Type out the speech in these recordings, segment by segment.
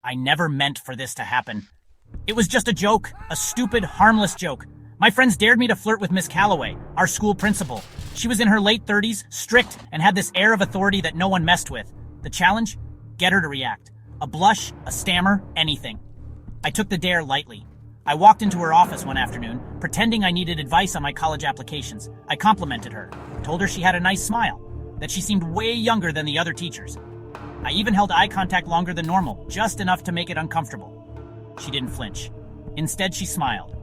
I never meant for this to happen. It was just a joke, a stupid, harmless joke. My friends dared me to flirt with Miss Calloway, our school principal. She was in her late 30s, strict, and had this air of authority that no one messed with. The challenge? Get her to react. A blush, a stammer, anything. I took the dare lightly. I walked into her office one afternoon, pretending I needed advice on my college applications. I complimented her, told her she had a nice smile, that she seemed way younger than the other teachers. I even held eye contact longer than normal, just enough to make it uncomfortable. She didn't flinch. Instead, she smiled.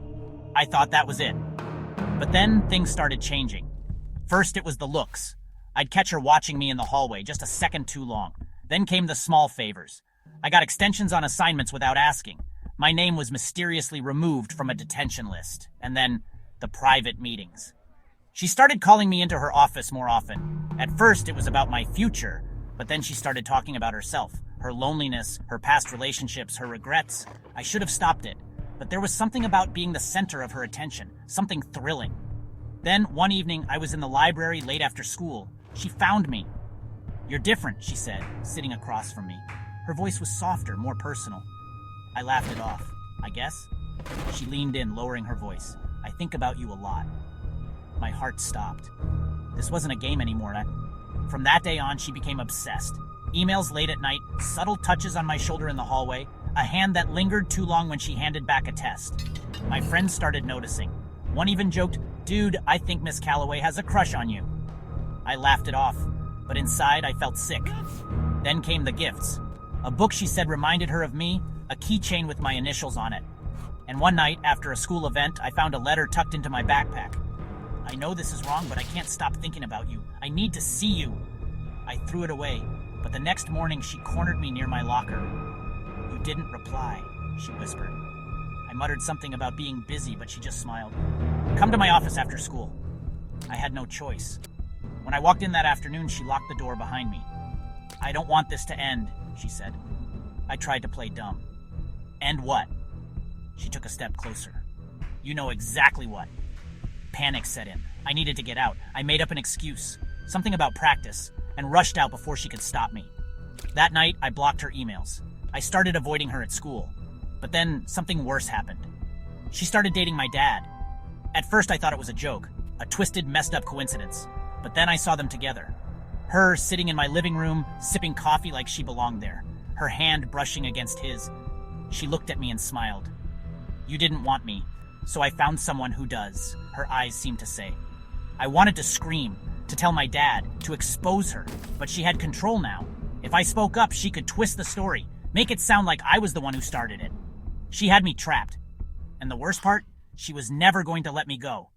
I thought that was it. But then things started changing. First, it was the looks. I'd catch her watching me in the hallway just a second too long. Then came the small favors. I got extensions on assignments without asking. My name was mysteriously removed from a detention list. And then, the private meetings. She started calling me into her office more often. At first, it was about my future, but then she started talking about herself, her loneliness, her past relationships, her regrets. I should have stopped it, but there was something about being the center of her attention, something thrilling. Then, one evening, I was in the library late after school. She found me. "You're different," she said, sitting across from me. Her voice was softer, more personal. I laughed it off. "I guess?" She leaned in, lowering her voice. "I think about you a lot." My heart stopped. This wasn't a game anymore. From that day on, she became obsessed. Emails late at night, subtle touches on my shoulder in the hallway, a hand that lingered too long when she handed back a test. My friends started noticing. One even joked, "Dude, I think Miss Calloway has a crush on you." I laughed it off, but inside I felt sick. Then came the gifts. A book she said reminded her of me, a keychain with my initials on it. And one night, after a school event, I found a letter tucked into my backpack. "I know this is wrong, but I can't stop thinking about you. I need to see you." I threw it away, but the next morning she cornered me near my locker. "You didn't reply," she whispered. I muttered something about being busy, but she just smiled. "Come to my office after school." I had no choice. When I walked in that afternoon, she locked the door behind me. "I don't want this to end," she said. I tried to play dumb. "And what?" She took a step closer. "You know exactly what." Panic set in. I needed to get out. I made up an excuse, something about practice, and rushed out before she could stop me. That night, I blocked her emails. I started avoiding her at school. But then something worse happened. She started dating my dad. At first, I thought it was a joke, a twisted, messed up coincidence. But then I saw them together. Her sitting in my living room, sipping coffee like she belonged there, her hand brushing against his. She looked at me and smiled. "You didn't want me, so I found someone who does," her eyes seemed to say. I wanted to scream, to tell my dad, to expose her, but she had control now. If I spoke up, she could twist the story, make it sound like I was the one who started it. She had me trapped. And the worst part, she was never going to let me go.